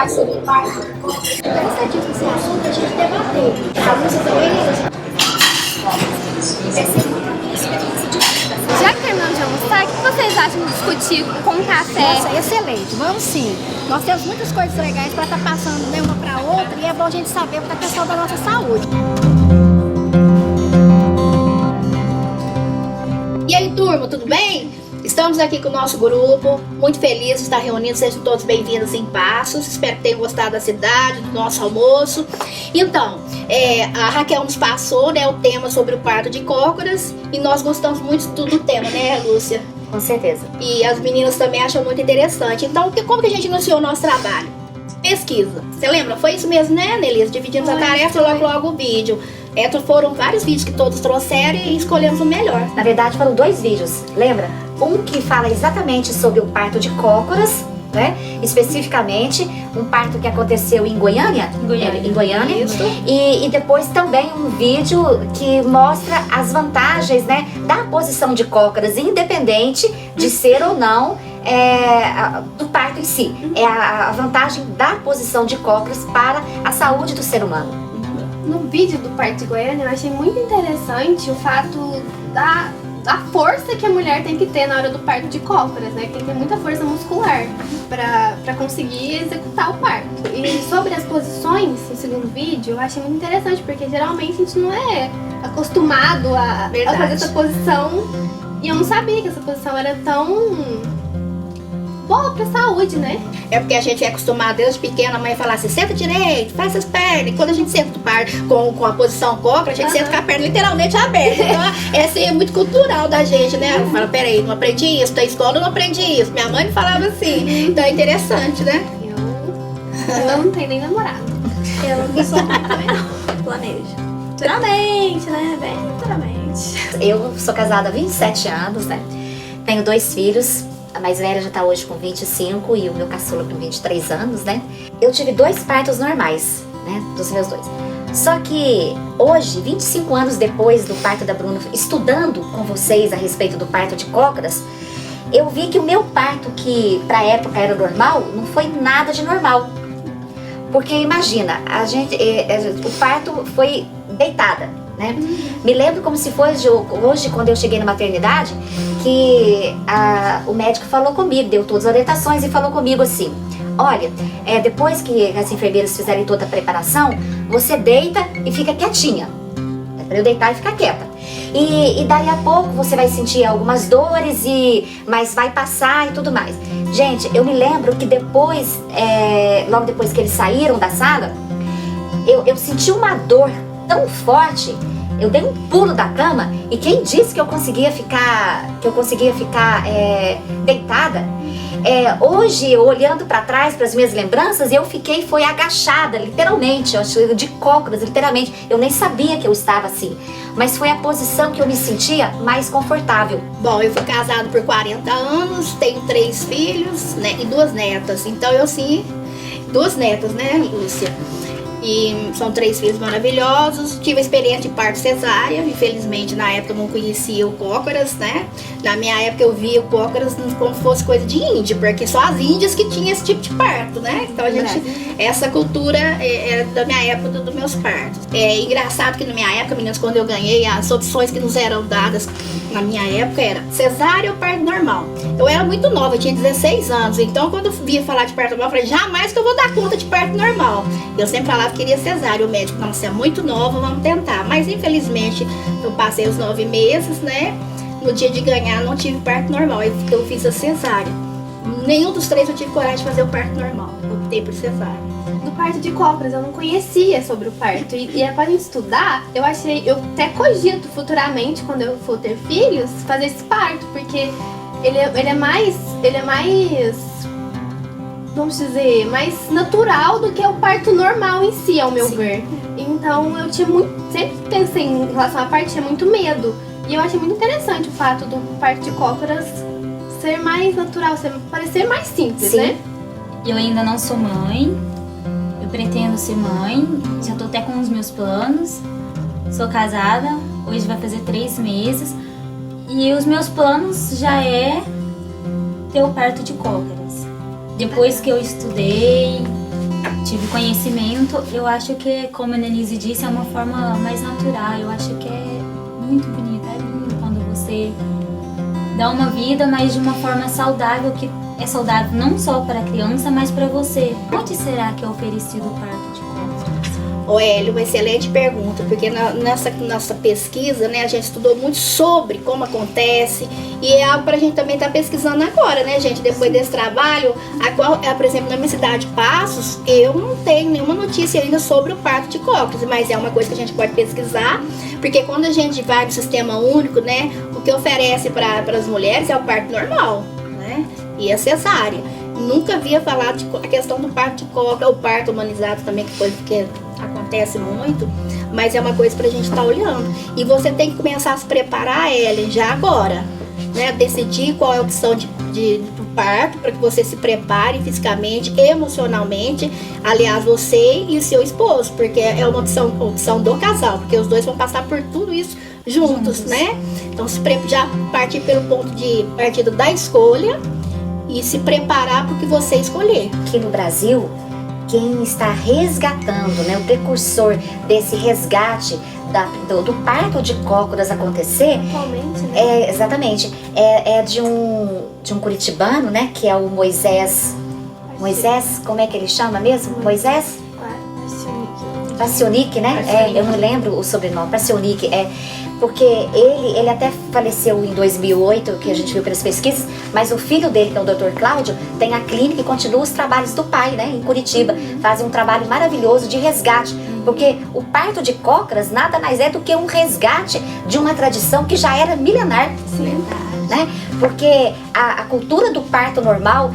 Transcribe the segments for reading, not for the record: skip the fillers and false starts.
falar sobre o parto. Interessantíssimo esse assunto, a gente debater. A Lúcia também. Já que terminamos de almoçar, o que vocês acham de discutir com café? Nossa, excelente. Vamos sim. Nós temos muitas coisas legais para estar passando uma para outra e é bom a gente saber porque é questão da nossa saúde. E aí, turma, tudo bem? Estamos aqui com o nosso grupo, muito felizes de estar reunidos, sejam todos bem-vindos em Passos, espero que tenham gostado da cidade, do nosso almoço. Então, a Raquel nos passou, né, o tema sobre o parto de cócoras e nós gostamos muito do tema, né, Lúcia? Com certeza. E as meninas também acham muito interessante. Então, como que a gente iniciou o nosso trabalho? Pesquisa. Você lembra? Foi isso mesmo, né, Nelisa? Dividimos a tarefa e logo o vídeo. Foram vários vídeos que todos trouxeram e escolhemos o melhor. Na verdade, foram 2 vídeos, lembra? Um que fala exatamente sobre o parto de cócoras, né? Especificamente, um parto que aconteceu em Goiânia. Em Goiânia. Isso. E depois também um vídeo que mostra as vantagens, né, da posição de cócoras, independente de ser ou não do parto em si. É a vantagem da posição de cócoras para a saúde do ser humano. No vídeo do parto de Goiânia, eu achei muito interessante o fato da força que a mulher tem que ter na hora do parto de cócoras, né? Que tem que ter muita força muscular pra conseguir executar o parto. E sobre as posições, no segundo vídeo, eu achei muito interessante, porque geralmente a gente não é acostumado a fazer essa posição. E eu não sabia que essa posição era tão boa pra saúde, né? É porque a gente é acostumado desde pequena, a mãe falar assim, senta direito, faz as pernas. E quando a gente senta do parto com a posição cócora, a gente senta com a perna literalmente aberta. Então, essa é muito cultural da gente, né? Fala, peraí, não aprendi isso, da escola eu não aprendi isso. Minha mãe me falava assim. Então é interessante, né? Eu não tenho nem namorado. Eu não sou muito também não. Planejo. Futuramente, né? Bem futuramente. Eu sou casada há 27 anos, né? Tenho 2 filhos. A mais velha já tá hoje com 25 e o meu caçula com 23 anos, né? Eu tive 2 partos normais, né? Dos meus 2. Só que hoje, 25 anos depois do parto da Bruna, estudando com vocês a respeito do parto de cócoras, eu vi que o meu parto, que pra época era normal, não foi nada de normal. Porque imagina, o parto foi deitada, né? Me lembro como se fosse hoje, quando eu cheguei na maternidade, que o médico falou comigo, deu todas as orientações e falou comigo assim, olha, depois que as enfermeiras fizerem toda a preparação, você deita e fica quietinha. É pra eu deitar e ficar quieta. E daí a pouco você vai sentir algumas dores, mas vai passar e tudo mais. Gente, eu me lembro que depois, logo depois que eles saíram da sala, eu senti uma dor tão forte. Eu dei um pulo da cama e quem disse que eu conseguia ficar deitada? Hoje, olhando para trás, para as minhas lembranças, eu foi agachada, literalmente, de cócoras, literalmente. Eu nem sabia que eu estava assim, mas foi a posição que eu me sentia mais confortável. Bom, eu fui casada por 40 anos, tenho 3 filhos, né, e 2 netas. Então eu sim, 2 netas, né, Lúcia? E são 3 filhos maravilhosos. Tive a experiência de parto cesárea. Infelizmente, na época eu não conhecia o cócoras, né? Na minha época eu via o cócoras como se fosse coisa de índia, porque só as índias que tinham esse tipo de parto, né? Então essa cultura é da minha época, dos meus partos. É engraçado que na minha época, meninas, quando eu ganhei, as opções que nos eram dadas na minha época era cesárea ou parto normal. Eu era muito nova, eu tinha 16 anos. Então quando eu via falar de parto normal, eu falei, jamais que eu vou dar conta de parto normal. Eu sempre falava que queria cesárea, o médico, não, você é muito nova, vamos tentar. Mas infelizmente eu passei os 9 meses, né? No dia de ganhar não tive parto normal, eu fiz a cesárea. Nenhum dos 3 eu tive coragem de fazer o parto normal, eu optei por cesárea. Do parto de cócoras eu não conhecia sobre o parto e pra gente estudar, eu até cogito futuramente, quando eu for ter filhos, fazer esse parto, porque ele é mais, vamos dizer, mais natural do que o parto normal em si, ao meu ver. Então eu sempre pensei em relação à parto, tinha muito medo. E eu achei muito interessante o fato do parto de cócoras ser mais natural, parecer mais simples, né? Eu ainda não sou mãe, eu pretendo ser mãe, já tô até com os meus planos. Sou casada, hoje vai fazer 3 meses. E os meus planos já é ter o parto de cócoras. Depois que eu estudei, conhecimento, eu acho que, como a Denise disse, é uma forma mais natural. Eu acho que é muito bonito, é lindo quando você dá uma vida, mas de uma forma saudável, que é saudável não só para a criança, mas para você. Onde será que é oferecido o parto de cócoras? Ô Hélio, uma excelente pergunta, porque nessa nossa pesquisa, né, a gente estudou muito sobre como acontece e é algo para a gente também estar pesquisando agora, né, gente? Depois desse trabalho, por exemplo, na minha cidade, Passos, eu não tenho nenhuma notícia ainda sobre o parto de cócoras, mas é uma coisa que a gente pode pesquisar, porque quando a gente vai no sistema único, né, o que oferece para as mulheres é o parto normal, né, e a cesárea. Nunca havia falado a questão do parto de cócoras, o parto humanizado também, que foi porque acontece muito, mas é uma coisa pra gente estar olhando. E você tem que começar a se preparar, Ellen, já agora, né? Decidir qual é a opção do parto, para que você se prepare fisicamente, emocionalmente, aliás, você e o seu esposo, porque é uma opção do casal, porque os dois vão passar por tudo isso juntos. Né? Então, já partir pelo ponto de partida da escolha e se preparar para o que você escolher. Aqui no Brasil, quem está resgatando, né, o precursor desse resgate do parto de cócoras acontecer, Atualmente, né? exatamente, é de um curitibano, né, que é o Moisés, como é que ele chama mesmo? Moisés? Pacionic, né? Eu não lembro o sobrenome, Pacionic, porque ele até faleceu em 2008, que a gente viu pelas pesquisas, mas o filho dele, que é o Dr. Cláudio, tem a clínica e continua os trabalhos do pai, né, em Curitiba. Fazem um trabalho maravilhoso de resgate, porque o parto de cócoras nada mais é do que um resgate de uma tradição que já era milenar. Sim. Né? Porque a cultura do parto normal,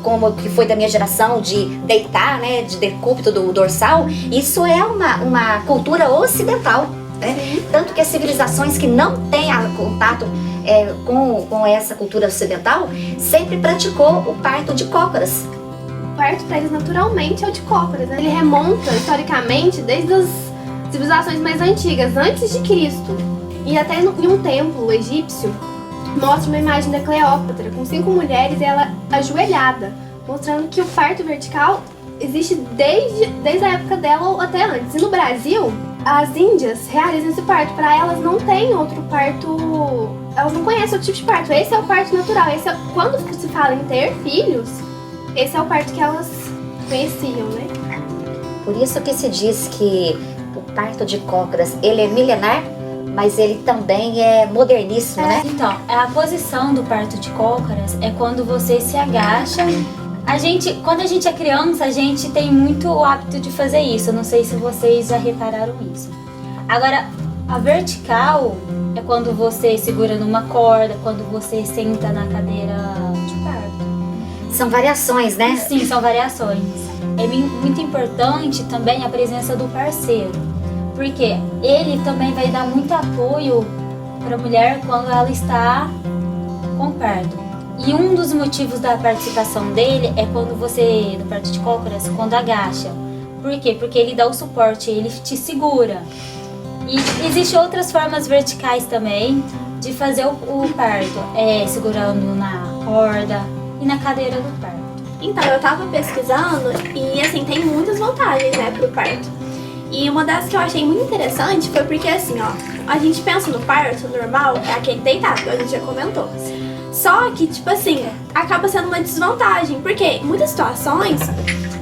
como que foi da minha geração, de deitar, né, de decúbito do dorsal, isso é uma cultura ocidental. Né? Tanto que as civilizações que não têm contato com essa cultura ocidental sempre praticou o parto de cócoras. O parto para eles naturalmente é o de cócoras, né? Ele remonta historicamente desde as civilizações mais antigas, antes de Cristo. E até em um templo egípcio mostra uma imagem da Cleópatra com 5 mulheres e ela ajoelhada, mostrando que o parto vertical existe desde a época dela ou até antes. E no Brasil, as índias realizam esse parto. Para elas não tem outro parto, elas não conhecem outro tipo de parto. Esse é o parto natural. Quando se fala em ter filhos, esse é o parto que elas conheciam, né? Por isso que se diz que o parto de cócoras, ele é milenar, mas ele também é moderníssimo, né? Então, a posição do parto de cócoras é quando você se agacha. Quando a gente é criança, a gente tem muito o hábito de fazer isso. Eu não sei se vocês já repararam isso. Agora, a vertical é quando você segura numa corda, quando você senta na cadeira de parto. São variações, né? Sim, são variações. É muito importante também a presença do parceiro, porque ele também vai dar muito apoio para a mulher quando ela está com parto. E um dos motivos da participação dele é quando você, no parto de cócoras, quando agacha. Por quê? Porque ele dá o suporte, ele te segura. E existem outras formas verticais também de fazer o parto, segurando na corda e na cadeira do parto. Então, eu tava pesquisando e, assim, tem muitas vantagens, né, pro parto. E uma das que eu achei muito interessante foi porque, assim, ó, a gente pensa no parto normal, é aquele deitado, que a gente já comentou. Só que, tipo assim, acaba sendo uma desvantagem, porque em muitas situações,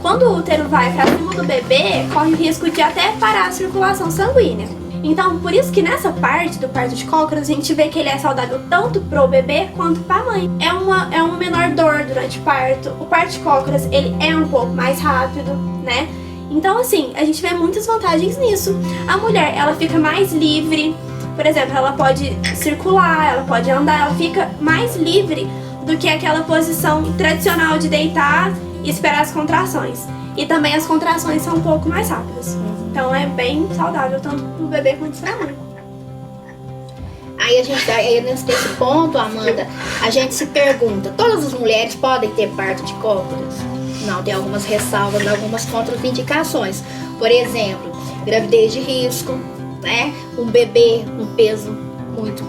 quando o útero vai pra cima do bebê, corre o risco de até parar a circulação sanguínea. Então, por isso que nessa parte do parto de cócoras, a gente vê que ele é saudável tanto pro bebê quanto pra mãe. É uma menor dor durante o parto. O parto de cócoras, ele é um pouco mais rápido, né? Então, assim, a gente vê muitas vantagens nisso. A mulher, ela fica mais livre. Por exemplo, ela pode circular, ela pode andar, ela fica mais livre do que aquela posição tradicional de deitar e esperar as contrações. E também as contrações são um pouco mais rápidas. Então é bem saudável, tanto pro bebê quanto pra mãe. Aí nesse ponto, Amanda, a gente se pergunta, todas as mulheres podem ter parto de cócoras? Não, tem algumas ressalvas, algumas contraindicações. Por exemplo, gravidez de risco, né? Um bebê, um peso muito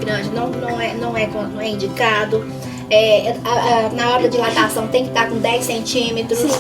grande, não é indicado. Na hora da dilatação tem que estar com 10 centímetros. Sim.